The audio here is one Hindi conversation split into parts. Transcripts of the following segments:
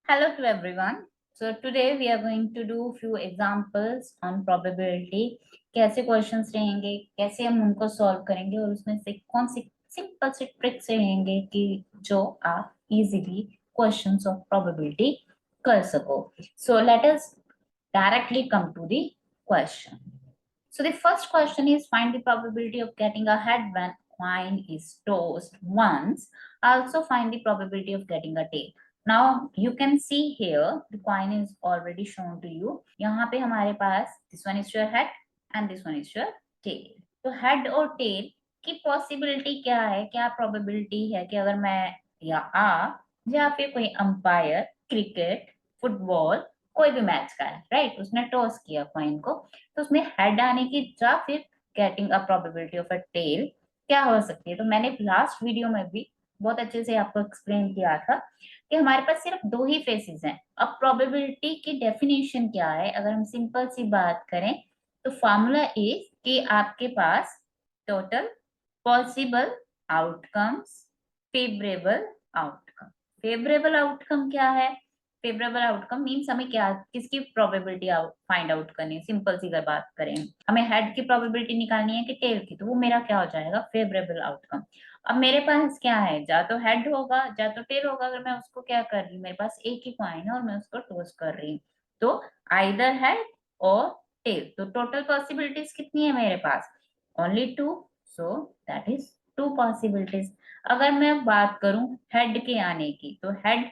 Hello to everyone. So today we are going to do few examples on probability. कैसे क्वेश्चंस रहेंगे, कैसे हम उनको सॉल्व करेंगे और उसमें से कौन सी सिंपल से ट्रिक्स रहेंगे कि जो आप इजीली क्वेश्चंस ऑफ probability कर सको. So let us directly come to the question. So the first question is find the probability of getting a head when coin is tossed once. Also find the probability of getting a tail. Now you can see here the coin is already shown to you. यहाँ पे हमारे पास this one is your head and this one is your tail. तो head और tail की possibility क्या है, क्या probability है कि अगर मैं या आप या फिर कोई अंपायर क्रिकेट फुटबॉल कोई भी मैच का है, राइट, उसने टॉस किया कॉइन को, तो उसमें हेड आने की या फिर getting a probability of a tail क्या हो सकती है. तो मैंने लास्ट वीडियो में भी बहुत अच्छे से आपको एक्सप्लेन किया था कि हमारे पास सिर्फ दो ही फेसेस हैं. अब प्रोबेबिलिटी की डेफिनेशन क्या है, अगर हम सिंपल सी बात करें तो फॉर्मूला इज कि आपके पास total possible outcomes favourable outcome. Favourable outcome क्या है, फेवरेबल आउटकम मीन्स हमें क्या किसकी प्रोबेबिलिटी फाइंड आउट करनी है. सिंपल सी अगर बात करें हमें हेड की प्रोबेबिलिटी निकालनी है कि टेल की, तो वो मेरा क्या हो जाएगा फेवरेबल आउटकम. अब मेरे पास क्या है, या तो हेड होगा या तो टेल होगा. अगर मैं उसको क्या कर रही हूँ, मेरे पास एक ही कॉइन है और मैं उसको टॉस कर रही हूँ, तो आइदर हेड और टेल. तो टोटल पॉसिबिलिटीज कितनी है मेरे पास, only two. So that is two possibilities. अगर मैं बात करूं हेड के आने की, तो हेड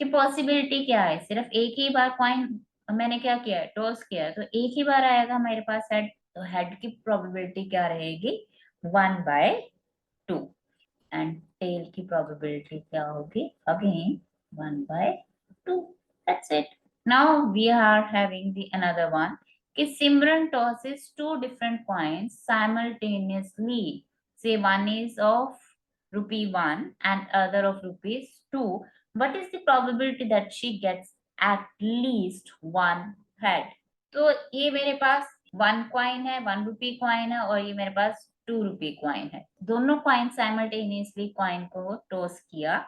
की पॉसिबिलिटी क्या है, सिर्फ एक ही बार कॉइन मैंने क्या किया है, टॉस किया है, तो एक ही बार आएगा मेरे पास हेड. तो हेड की प्रोबेबिलिटी क्या रहेगी, 1/2. एंड टेल की प्रोबेबिलिटी क्या होगी, again 1/2. That's it. Now we are having the another one कि Simran tosses two different coins simultaneously. Say one is of ₹1 and other of ₹2. What is the probability that she gets at least one head? तो ये मेरे पास 1 कॉइन है, ₹1 कॉइन है, और ये मेरे पास ₹2 कॉइन है. दोनों कॉइन साइमल्टेनियसली कॉइन को टॉस किया,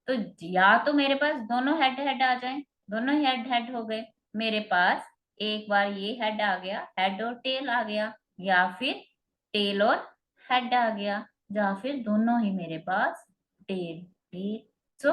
तो या तो मेरे पास दोनों हेड हेड आ जाएं, दोनों हेड हेड हो गए, मेरे पास एक बार ये हेड आ गया, हेड और टेल आ गया, या फिर टेल और हेड आ गया, या फिर दोनों ही मेरे पास tail tail. So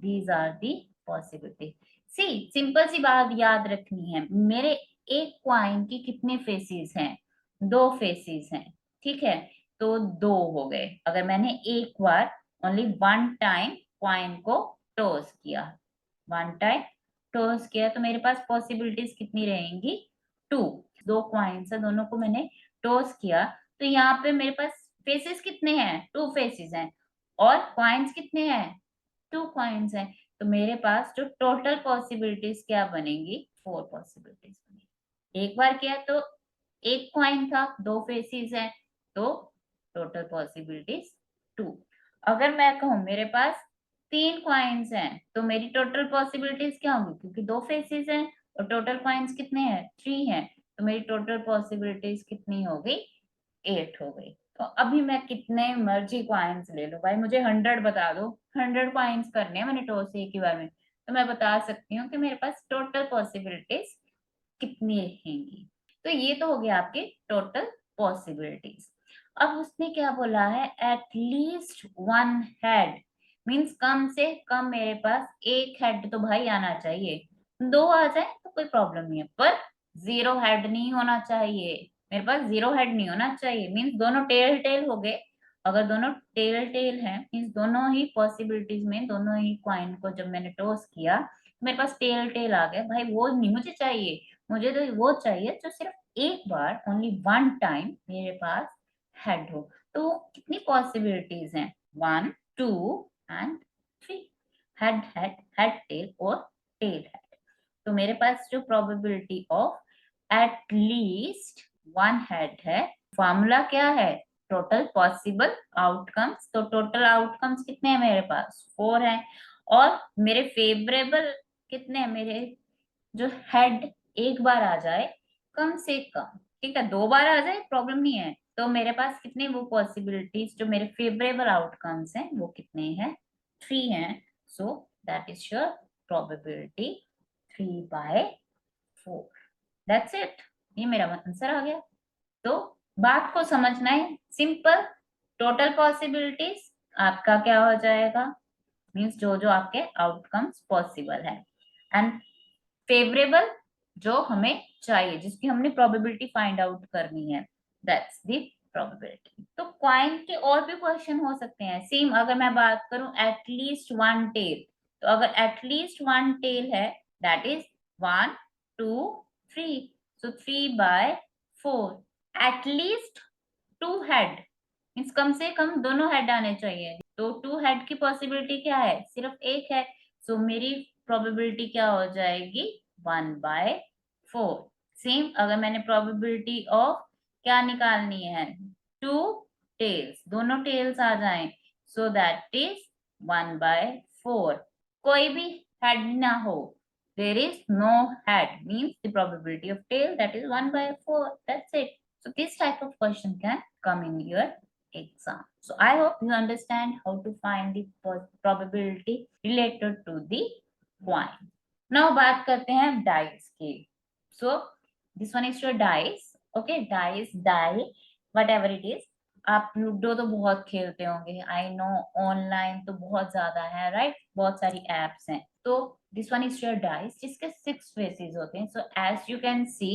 these are the possibility. सी सिंपल सी बात याद रखनी है, मेरे एक क्वाइन की कितने फेसेस हैं, दो फेसेस हैं, ठीक है. तो दो हो गए. अगर मैंने एक बार ओनली वन टाइम क्वाइन को टॉस किया, वन टाइम टॉस किया, तो मेरे पास पॉसिबिलिटीज कितनी रहेंगी, टू. दो क्वाइंस है, दोनों को मैंने टॉस किया, तो यहाँ पे मेरे पास फेसेस कितने हैं, टू फेसेस हैं, और क्वाइंस कितने हैं, टू क्वाइंस हैं. तो मेरे पास जो टोटल पॉसिबिलिटीज क्या बनेंगी, फोर पॉसिबिलिटीज बनेगी. एक बार किया तो एक क्वाइन था, दो फेसेस हैं, तो टोटल पॉसिबिलिटीज टू. अगर मैं कहूं मेरे पास तीन क्वाइंस हैं, तो मेरी टोटल पॉसिबिलिटीज क्या होंगी, क्योंकि दो फेसेस हैं और टोटल क्वाइंस कितने हैं, थ्री हैं, तो मेरी टोटल पॉसिबिलिटीज कितनी हो गई, 8 हो गई. तो अभी मैं कितने मर्जी क्वाइंस ले लो भाई, मुझे 100 बता दो, 100 क्वाइंस करने हैं मैंने टॉस एक ही बार में, तो मैं बता सकती हूँ कि मेरे पास टोटल पॉसिबिलिटीज कितनी रहेंगी. तो ये तो हो गया आपके टोटल पॉसिबिलिटीज. अब उसने क्या बोला है, at least one head, means कम से कम मेरे पास एक हेड तो भाई आना चाहिए. दो आ जाए तो कोई प्रॉब्लम नहीं है, पर जीरो हेड नहीं होना चाहिए. मेरे पास जीरो हेड नहीं होना चाहिए, मीन्स दोनों टेल टेल हो गए. अगर दोनों टेल टेल हैं, मीन्स दोनों ही पॉसिबिलिटीज में दोनों ही क्वाइन को जब मैंने टॉस किया, मेरे पास टेल टेल आ गया भाई, वो नहीं मुझे चाहिए. मुझे तो वो चाहिए जो सिर्फ एक बार ओनली वन टाइम मेरे पास हेड हो. तो कितनी पॉसिबिलिटीज हैं, 1, 2 and 3. Head head head tail और टेल हेड. तो मेरे पास जो probability of eight least one head है, फॉर्मूला क्या है, टोटल पॉसिबल आउटकम्स. तो टोटल आउटकम्स कितने हैं मेरे पास, 4 हैं. और मेरे फेवरेबल कितने हैं, मेरे जो हेड एक बार आ जाए कम से कम, ठीक है, दो बार आ जाए प्रॉब्लम नहीं है, तो मेरे पास कितने वो पॉसिबिलिटीज जो मेरे फेवरेबल आउटकम्स हैं वो कितने हैं, 3 हैं. सो that is your probability 3/4। That's it, ये मेरा आंसर आ गया। तो बात को समझना है सिंपल। टोटल पॉसिबिलिटीज आपका क्या हो जाएगा, मीन्स जो जो आपके आउटकम्स पॉसिबल है, एंड फेवरेबल जो हमें चाहिए, जिसकी हमने प्रोबेबिलिटी फाइंड आउट करनी है, दैट्स द प्रोबेबिलिटी। तो क्वाइन के और भी क्वेश्चन हो सकते हैं सेम। अगर मैं बात करूं एटलीस्ट वन टेल, तो अगर एटलीस्ट वन टेल है that is 1 2 3, so 3/4। At least two head means कम से कम दोनों हेड आने चाहिए, तो टू हेड की पॉसिबिलिटी क्या है, सिर्फ एक है, सो मेरी प्रोबेबिलिटी क्या हो जाएगी 1/4। सेम अगर मैंने प्रोबेबिलिटी ऑफ क्या निकालनी है, टू टेल्स, दोनों टेल्स आ जाएं, सो दैट इज 1/4। कोई भी हेड ना हो, there is no head means the probability of tail that is 1/4, that's it. So this type of question can come in your exam. So I hope you understand how to find the probability related to the coin. Now बात करते हैं dice की। So this one is your dice, okay, dice, die, whatever it is। आप लूडो तो बहुत खेलते होंगे, आई नो, ऑनलाइन तो बहुत ज्यादा है, राइट, बहुत सारी एप्स हैं। तो this one is your dice जिसके 6 फेसेस होते हैं। So as you can see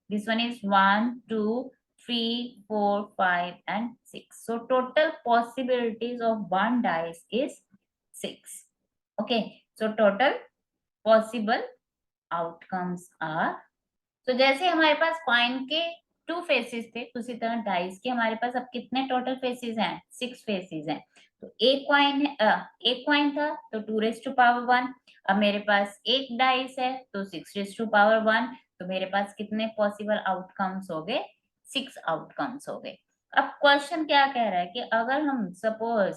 this one is 1 2 3 4 5 and 6, so total possibilities of one dice is 6, okay, so total possible outcomes are, तो जैसे हमारे पास कॉइन के 2 फेसेस थे, उसी तरह डाइस के हमारे पास अब कितने टोटल फेसेस हैं, 6 फेसेस हैं। तो एक कॉइन है, एक कॉइन था तो 2⁻1। अब मेरे पास एक डाइस है तो 6⁻1। तो मेरे पास कितने पॉसिबल आउटकम्स हो गए, 6 आउटकम्स हो गए। अब क्वेश्चन क्या कह रहा है कि अगर हम सपोज,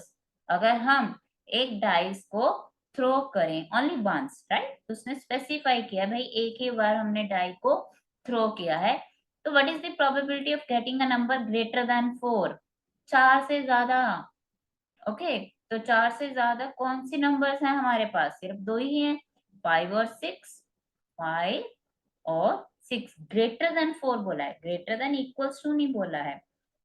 अगर हम एक डाइस को थ्रो करें ओनली वंस, राइट, तो उसने स्पेसिफाई किया भाई एक ही बार हमने डाई को थ्रो किया है, तो what is the probability of getting a number greater than 4, 4 से ज्यादा, ओके। तो 4 से ज्यादा कौन सी नंबर्स हैं हमारे पास, सिर्फ दो ही हैं, 5 और 6, 5 और 6। ग्रेटर देन 4 बोला है, ग्रेटर देन इक्वल्स टू नहीं बोला है,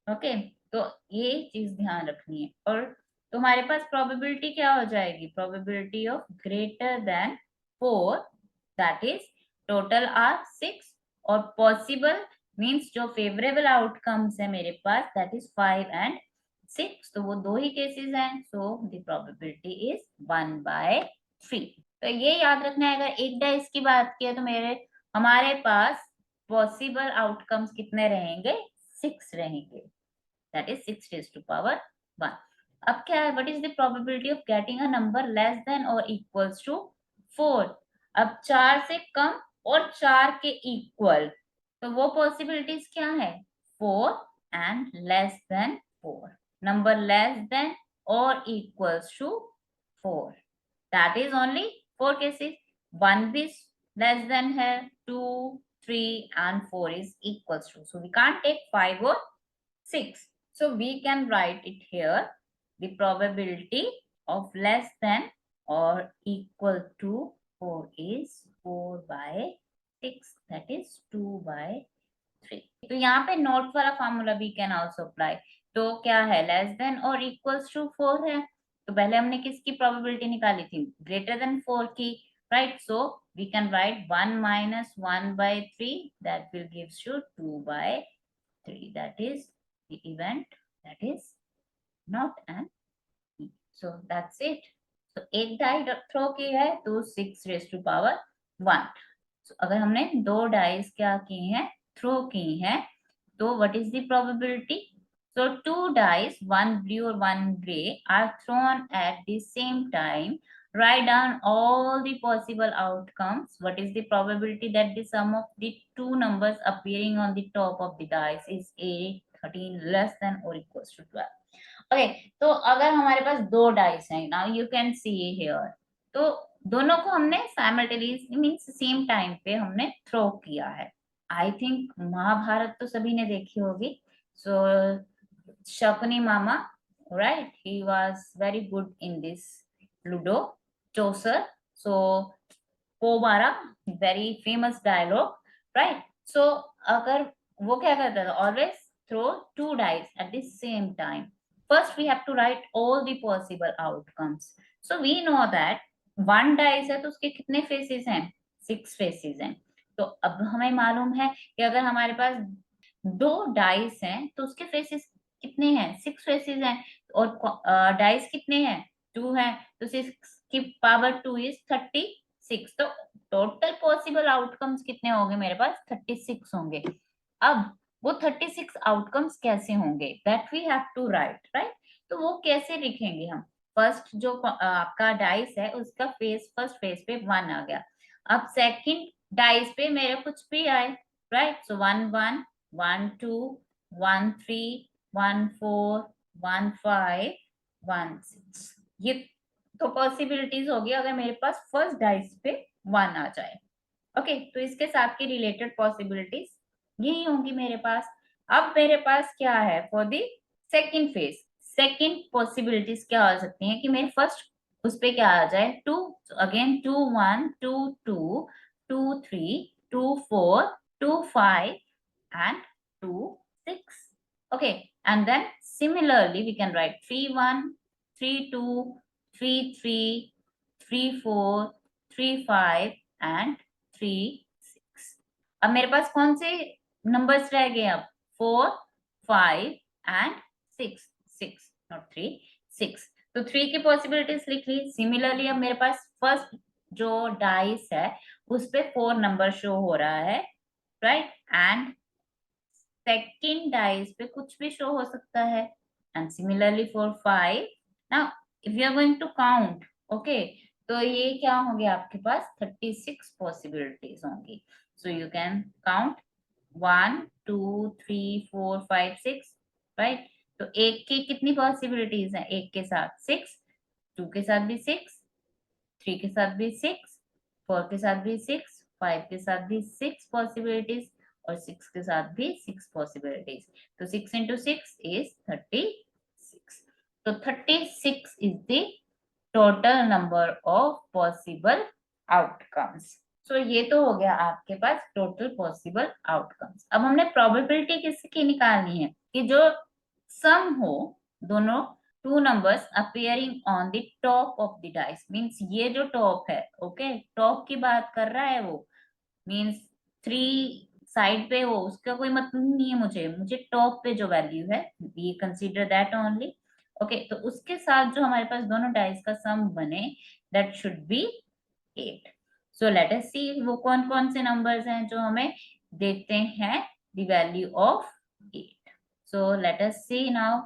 ओके। तो ये चीज ध्यान रखनी है। और तुम्हारे पास प्रोबेबिलिटी क्या हो जाएगी, probability of greater than 4, that is total are 6, और पॉसिबल मींस जो फेवरेबल आउटकम्स है मेरे पास दैट इज 5 and 6, तो वो दो ही केसेस हैं, सो द प्रोबेबिलिटी इज 1/3। तो ये याद रखना है, अगर एक डाइस की बात की तो मेरे हमारे पास पॉसिबल आउटकम्स कितने रहेंगे, 6 रहेंगे, दैट इज 6⁻1। अब क्या है, what is the probability of getting a number less than और इक्वल्स टू 4। अब 4 से कम और 4 के इक्वल, तो वो पॉसिबिलिटीज क्या है, 4 and less than 4, number less than और equals to 4, that is only 4 cases. 1 भी लेस देन है, 2 3 and 4 is equals to, so we can't take 5 or 6, so we can write it here, the probability of less than or equal to 4 is 4/6, that is 2/3। तो यहाँ पे नोट वाला फॉर्मूला भी कैन आल्सो अप्लाई। तो क्या है, लेस देन और इक्वल्स टू 4 है, तो पहले हमने किसकी प्रोबेबिलिटी निकाली थी, ग्रेटर देन 4 की, right. So we can write 1 minus 1/3, that will gives you 2/3, that is the event that is not an E. So that's it. So एक डाई थ्रो की है तो 6⁻1। so, अगर हमने दो डाइस क्या की हैं, थ्रो की हैं, तो what is the probability? So 2 dice, one blue or one gray, are thrown at the same time. Write down all the possible outcomes. What is the probability that the sum of the two numbers appearing on the top of the dice is 8, 13, less than or equals to 12? Okay, तो अगर हमारे पास दो डाइस हैं, now you can see here, तो दोनों को हमने साइमल्टेनियसली मींस सेम टाइम पे हमने थ्रो किया है। आई थिंक महाभारत तो सभी ने देखी होगी। सो शकुनी मामा, right, he was very good in this ludo चोसर। सो पोवारा, very famous dialogue, right. So अगर वो क्या करता था, always throw two dice at the same time, first we have to write all the possible outcomes. So we know that one dice है तो उसके कितने फेसेस हैं, 6 फेसेस हैं। तो अब हमें मालूम है कि अगर हमारे पास 2 डाइस हैं तो उसके फेसेस कितने हैं, 6 फेसेस हैं। और डाइस कितने हैं, 2 हैं, तो 6 की पावर 2 इज 36। तो टोटल पॉसिबल आउटकम्स कितने होंगे मेरे पास, 36 होंगे। अब वो 36 आउटकम्स कैसे होंगे, that we have to write, right. तो वो कैसे लिखेंगे हम, फर्स्ट जो आपका डाइस है उसका फेस, फर्स्ट फेस पे 1 आ गया। अब सेकंड डाइस पे मेरे कुछ भी आए, राइट। सो 1 1 1 2 1 3 1 4 1 5 1 6, ये तो पॉसिबिलिटीज होगी अगर मेरे पास फर्स्ट डाइस पे 1 आ जाए। ओके, तो इसके साथ की रिलेटेड पॉसिबिलिटीज यही होंगी मेरे पास। अब मेरे पास क्या है for the second phase, second possibilities क्या हो सकती हैं कि मेरे फर्स्ट उस पे क्या आ जाए, 2, again 2 1 2 2 2 3 2 4 2 5 and 2 6. Okay, and then similarly we can write 3 1 3 2 3 3 3 4 3 5 and 3 6। अब मेरे पास कौन से नंबर्स रह गए, अब 4 5 एंड 6, 6 नॉट 3, 6। तो 3 की पॉसिबिलिटीज लिख ली। सिमिलरली अब मेरे पास फर्स्ट जो डाइस है उस पे 4 नंबर शो हो रहा है, राइट। एंड सेकंड डाइस पे कुछ भी शो हो सकता है, and similarly for 5। Now if you are going to count, okay, तो ये क्या होंगे आपके पास 36 पॉसिबिलिटीज होंगी। So you can count 1 2 3 4 5 6, right. तो एक की कितनी पॉसिबिलिटीज है, एक के साथ 6, 2 के साथ भी 6, 3 के साथ भी 6, 4 के साथ भी 6, 5 के साथ भी 6 पॉसिबिलिटीज, और 6 के साथ भी 6 पॉसिबिलिटीज। तो 6 इंटू 6 इज 36। तो 36 is the total number of possible outcomes. So ये तो हो गया आपके पास टोटल पॉसिबल आउटकम्स। अब हमने प्रोबेबिलिटी किसकी निकालनी है कि जो सम हो दोनों two numbers appearing on the top of the dice, means ये जो टॉप है, ओके, टॉप की बात कर रहा है वो, मींस 3 साइड पे हो उसका कोई मतलब नहीं है, मुझे मुझे टॉप पे जो वैल्यू है we consider that only. Okay, तो उसके साथ जो हमारे पास दोनों डाइस का सम बने, that should be 8। So let us see वो कौन कौन से नंबर्स हैं जो हमें देते हैं the value of 8। So let us see now.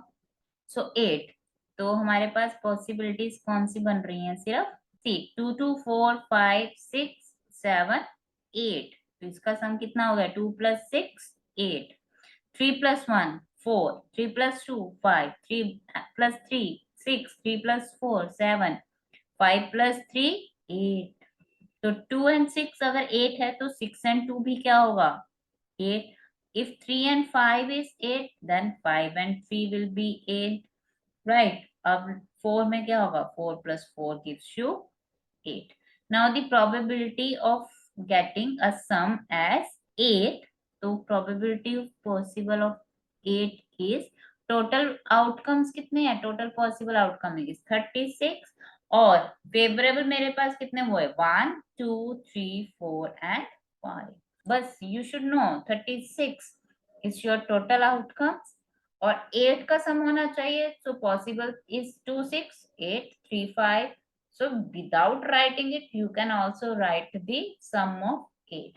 So 8, तो हमारे पास पॉसिबिलिटीज कौन सी बन रही हैं, सिर्फ सी 2 2 4 5 6 7 8। तो इसका सम कितना हो गया, 2 + 6 8, 3 + 1 4, 3 + 2 5, 3 + 3 6, 3 + 4 7, 5 + 3 8। तो 2 and 6 अगर 8 है तो 6 and 2 भी क्या होगा, 8। If 3 and 5 is 8, then 5 and 3 will be 8, right। अब 4 में क्या होगा, 4 + 4 gives you 8। Now the probability of getting a sum as 8, तो probability of possible of 8 is, total outcomes कितने हैं, total possible outcome is 36, और favorable मेरे पास कितने हुए, 1 2 3 4 and 5। बस you should know 36 is your total outcomes, और 8 का सम होना चाहिए। So possible is 2 6 8 3 5। So without writing it, you can also write the sum of 8।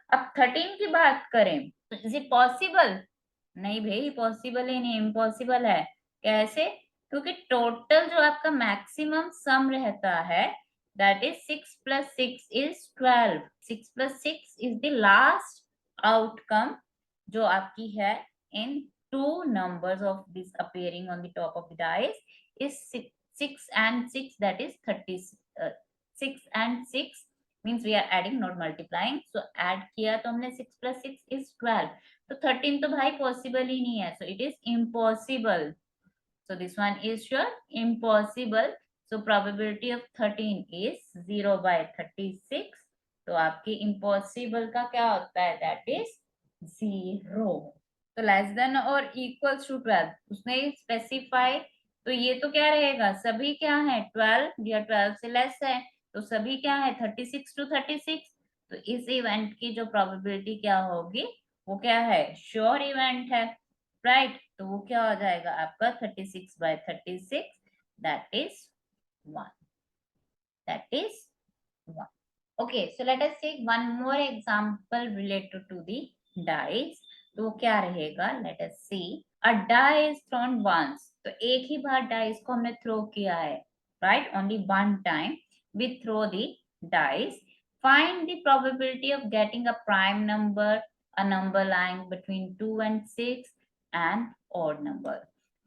अब 13 की बात करें तो इज इट पॉसिबल, नहीं भाई पॉसिबल ही नहीं, इम्पॉसिबल है। कैसे, क्योंकि टोटल जो आपका मैक्सिमम सम रहता है that is 6 + 6 is 12। 6 + 6 is the last outcome जो आपकी है इन two numbers of this appearing on the top of the dice is 6 and 6, that is 30। 6 and 6 means we are adding not multiplying, so add किया तो हमने 6 + 6 is 12। तो 13 तो भाई पॉसिबल ही नहीं है, so it is impossible। So this one is your impossible। So probability of 13 is 0/36। तो आपकी इम्पॉसिबल का क्या होता है, दैट इज 0। तो लेस देन और इक्वल्स टू 12 उसने स्पेसिफाई, तो ये तो क्या रहेगा, सभी क्या है 12 या 12 से लेस है, तो सभी क्या है 36 टू 36। तो इस इवेंट की जो प्रोबेबिलिटी क्या होगी, वो क्या है, श्योर इवेंट है, राइट। तो वो क्या हो जाएगा आपका 36/36, that is 1, that is 1। Okay, so let us take one more example related to the dice। तो वो क्या रहेगा, let us see। A die is thrown once, तो एक ही बार डाइस को हमने थ्रो किया है, right, only one time we throw the dice। Find the probability of getting a prime number, a number lying between 2 and 6, and odd number।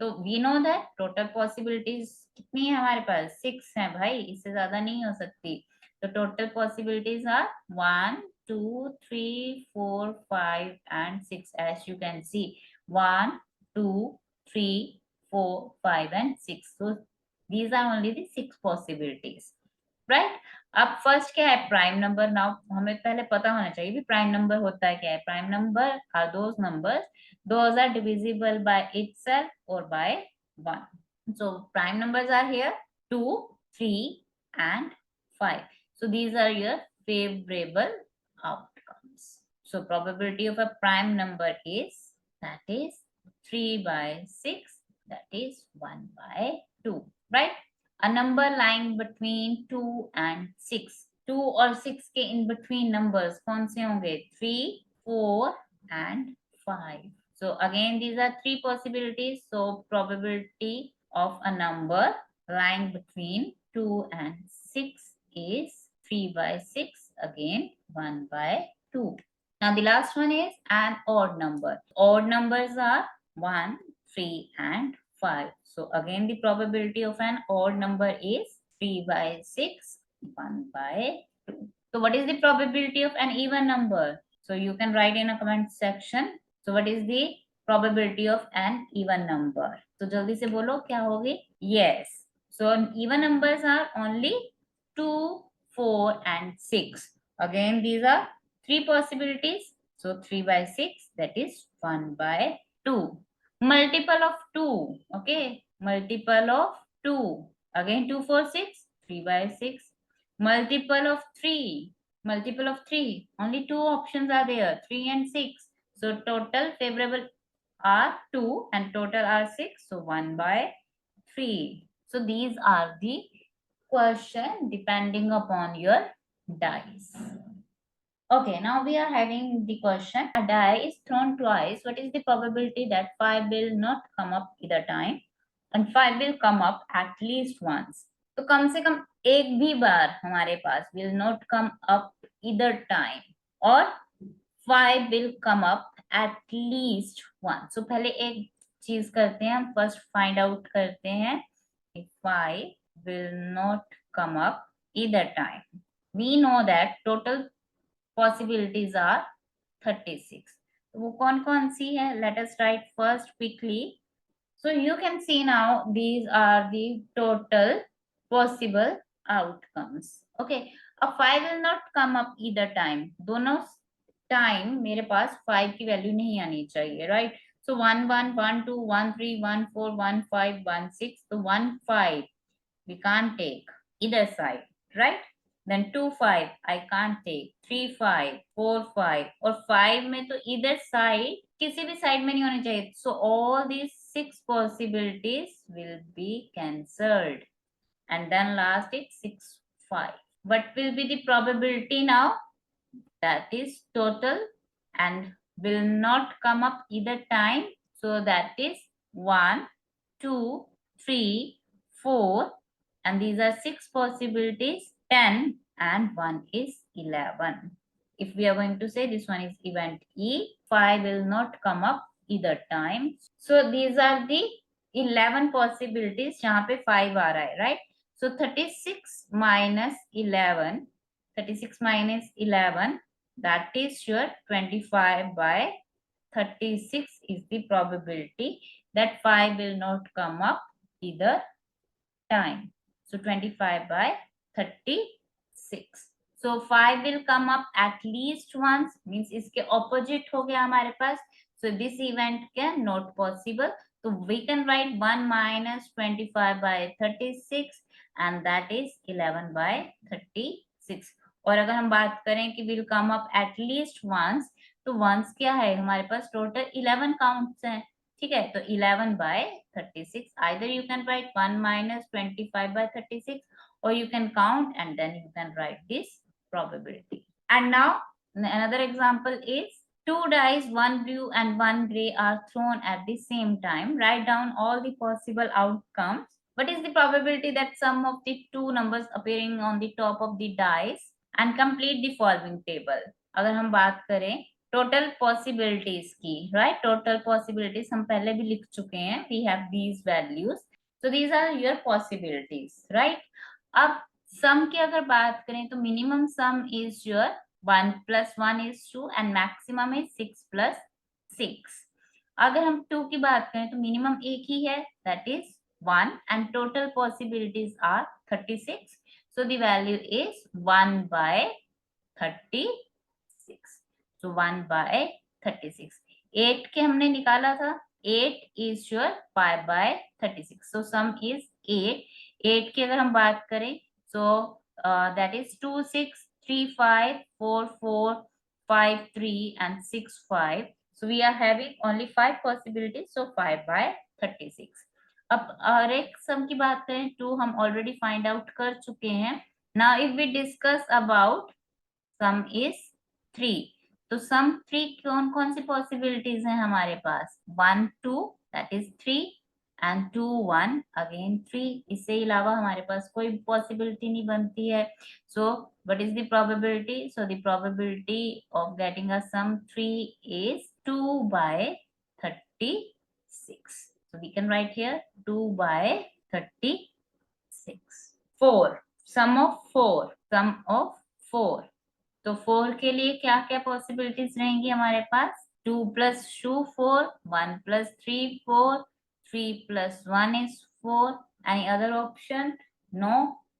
तो we know that total possibilities कितनी है हमारे पास, 6 है भाई, इससे ज्यादा नहीं हो सकती। तो total possibilities are 1 2 3 4 5 and 6, as you can see 1 2 3 4 5 and 6। so these are only the 6 possibilities, right. अब फर्स्ट क्या है, प्राइम नंबर। नाउ हमें पहले पता होना चाहिए भी प्राइम नंबर होता है क्या है। Prime number are those numbers those are divisible by itself or by 1। So prime numbers are here 2 3 and 5। So these are your favorable outcomes। So probability of a prime number is, that is 3/6, that is 1/2, right। A number lying between 2 and 6, 2 और 6 के in between numbers कौन से होंगे, 3 4 and 5। So again these are three possibilities। So probability of a number lying between 2 and 6 is 3/6, again 1/2। Now the last one is an odd number। Odd numbers are 1 3 and 5। So again the probability of an odd number is 3/6, 1/2। So what is the probability of an even number? So you can write in a comment section। So what is the probability of an even number? तो जल्दी से बोलो क्या होगी। Yes, so even numbers are only 2 4 and 6। Again these are three possibilities। So 3/6, that is 1/2। Multiple of 2, okay, multiple of 2, again 2 4 6, 3/6। Multiple of 3, multiple of 3, only two options are there, 3 and 6। So total favorable are 2 and total are 6, so 1/3। So these are the question depending upon your dice। Okay, now we are having the question, a die is thrown twice, what is the probability that 5 will not come up either time and 5 will come up at least once। तो कम से कम एक भी बार हमारे पास will not come up either time और 5 will come up at least once। so पहले एक चीज करते हैं, हम फर्स्ट फाइंड आउट करते हैं 5 will not come up either time। we know that total possibilities are 36। तो वो कौन कौन सी है, let us write first quickly। so you can see now these are the total possible outcomes। okay, अब 5 will not come up either time, दोनों टाइम मेरे पास 5 की वैल्यू नहीं आनी चाहिए, राइट। सो 1 1 1 2 1 3 1 4 1 5 1 6, तो 1 5 we can't take either side, right। then 2 5 I can't take, 3 5 4 5, और 5 में तो either side किसी भी साइड में नहीं होनी चाहिए। so all these 6 possibilities will be cancelled and then last is 6 5। what will be the probability now, that is total and will not come up either time, so that is 1 2 3 4, and these are 6 possibilities, 10 and 1 is 11। if we are going to say this one is event E, 5 will not come up either time। so these are the 11 possibilities जहाँ पे 5 आ रहा है, right। so 36 minus 11, 36 minus 11, that is your 25/36 is the probability that 5 will not come up either time। so 25/36। So 5 will come up at least once, means इसके opposite हो गया हमारे पास. So this event can not possible. So we can write 1 minus 25 by 36 and that is 11 by 36. और अगर हम बात करें कि will come up at least once, तो once क्या है हमारे पास टोटल 11 काउंट्स हैं. ठीक है, तो 11 by 36. Either you can write 1 minus 25 by 36 or you can count and then you can write this probability. And now another example is two dice, one blue and one gray are thrown at the same time. Write down all the possible outcomes. What is the probability that sum of the two numbers appearing on the top of the dice and complete the following table. अगर हम बात करें टोटल पॉसिबिलिटीज की, राइट, टोटल पॉसिबिलिटीज हम पहले भी लिख चुके हैं. We have these values, so these are your possibilities, right. अब सम की अगर बात करें तो minimum sum is your 1 plus 1 is 2 and maximum is 6 plus 6. अगर हम 2 की बात करें तो मिनिमम एक ही है, that is 1 and total possibilities are 36. So the value is 1 by 36. So 1 by 36. 8 के हमने निकाला था, 8 is your 5 by 36. So sum is 8. 8 की अगर हम बात करें so that is 2 6 3 5 4 4 5 3 and 6 5. So we are having only 5 possibilities. So 5 by 36. अब और एक सम की बात करें 2 हम ऑलरेडी फाइंड आउट कर चुके हैं. Now if we discuss about sum is 3. तो सम 3 कौन कौन सी पॉसिबिलिटीज हैं हमारे पास? 1 2 दैट इज 3 एंड 2 1 अगेन 3. इससे अलावा हमारे पास कोई पॉसिबिलिटी नहीं बनती है. So what is the probability? So the probability of getting a sum 3 is 2 by 36. So we can write here 2 by 36. 4, sum of 4, sum of 4. तो 4 के लिए क्या क्या पॉसिबिलिटीज रहेंगी हमारे पास? 2 plus 2 4, 1 plus 3 4, 3 plus 1 is 4. Any other option? No.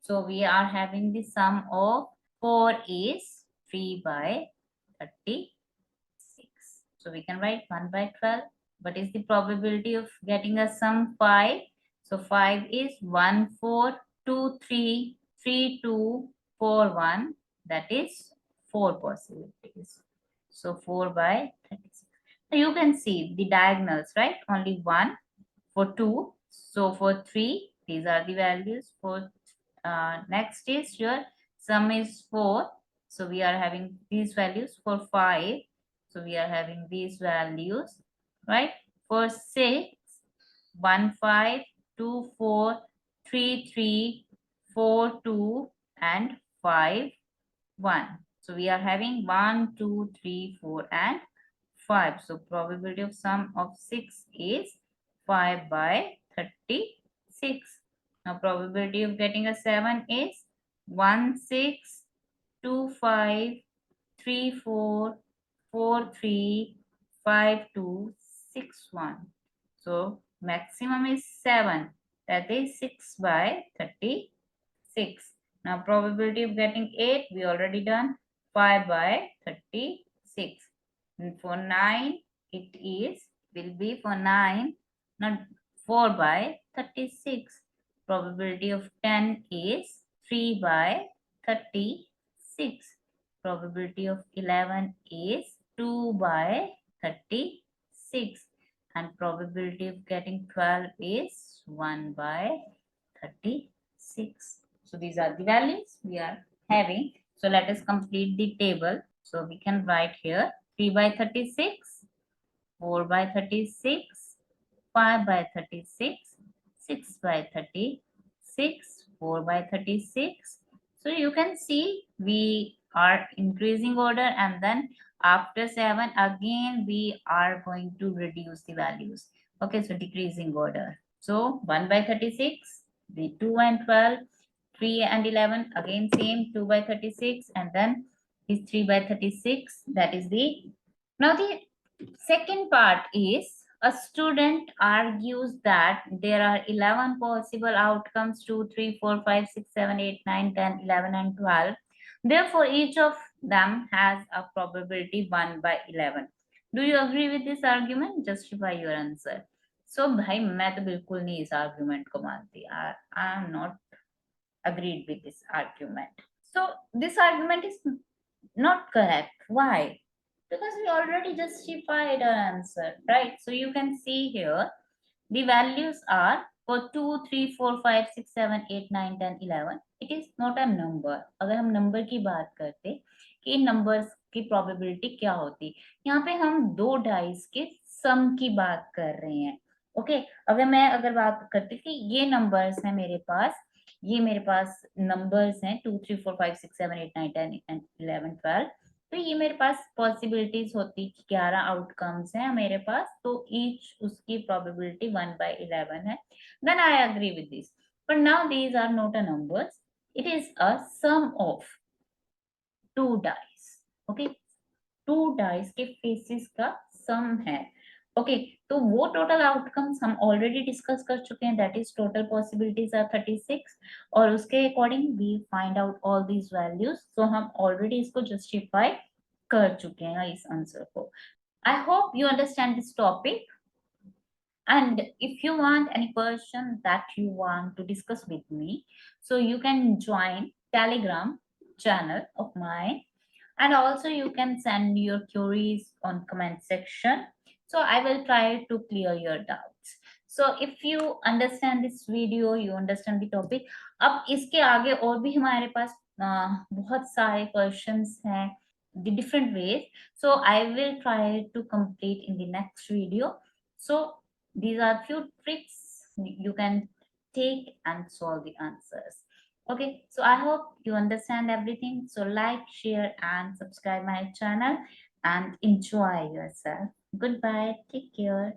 So we are having the sum of 4 is 3 by 36. So we can write 1 by 12. What is the probability of getting a sum 5? So 5 is 1 4 2 3 3 2 4 1. That is 4 possibilities. So 4 by 36. So you can see the diagonals, right? Only 1 for 2. So for 3, these are the values. For next is your sum is 4. So we are having these values. For 5, so we are having these values, right? For 6, 1 5 2 4 3 3 4 2 and 5 1. So we are having 1 2 3 4 and 5. So probability of sum of 6 is 5 by 36. Now probability of getting a 7 is 1 6 2 5 3 4 4 3 5 2 6 1. So maximum is 7, that is 6 by 36. Now probability of getting 8 we already done, 5 by 36. And for 9 it is will be for 9 not 4 by 36. Probability of 10 is 3 by 36. Probability of 11 is 2 by 36. And probability of getting 12 is 1 by 36. So these are the values we are having. So let us complete the table. So we can write here 3 by 36, 4 by 36, 5 by 36, 6 by 36, 4 by 36. So you can see we are increasing order, and then after 7 again we are going to reduce the values. Okay, so decreasing order. So 1 by 36, the 2 and 12, 3 and 11, again same 2 by 36, and then is 3 by 36. That is the. Now the second part is a student argues that there are 11 possible outcomes 2 3 4 5 6 7 8 9 10 11 and 12. Therefore, each of them has a probability 1 by 11. Do you agree with this argument? Justify your answer. So भाई मैं तो बिल्कुल नहीं इस argument को मानती. I am not agreed with this argument. So this argument is not correct. Why? Because we already justified our answer, right? So you can see here the values are for 2, 3, 4, 5, 6, 7, 8, 9, 10, 11. It is not a number. अगर हम नंबर की बात करते कि इन नंबर्स की प्रोबेबिलिटी क्या होती, यहाँ पे हम दो डाइस के सम की बात कर रहे हैं. ओके अगर बात करते कि ये नंबर्स हैं मेरे पास, ये मेरे पास नंबर्स हैं 2, 3, 4, 5, 6, 7, 8, 9, 10 एंड 11, 12. तो ये मेरे पास पॉसिबिलिटीज होती कि 11 आउटकम्स हैं मेरे पास, तो ईच उसकी प्रोबेबिलिटी 1 by 11 है. Then I agree with this. But now these are not a numbers, it is a sum of two dice. Okay two dice के फेसेस का सम है. ओके तो वो टोटल आउटकम्स हम ऑलरेडी डिस्कस कर चुके हैं, that is total possibilities are 36, और उसके according we find out all these values. तो हम ऑलरेडी इसको जस्टिफाई कर चुके हैं इस आंसर को. I hope you understand this topic. And if you want any question that you want to discuss with me, so you can join Telegram channel of mine, and also you can send your queries on comment section. So I will try to clear your doubts. So if you understand this video, you understand the topic. अब इसके आगे और भी हमारे पास बहुत सारे questions हैं, the different ways. So I will try to complete in the next video. So these are few tricks you can take and solve the answers. Okay, so I hope you understand everything. So like, share, and subscribe my channel and enjoy yourself. Goodbye. Take care.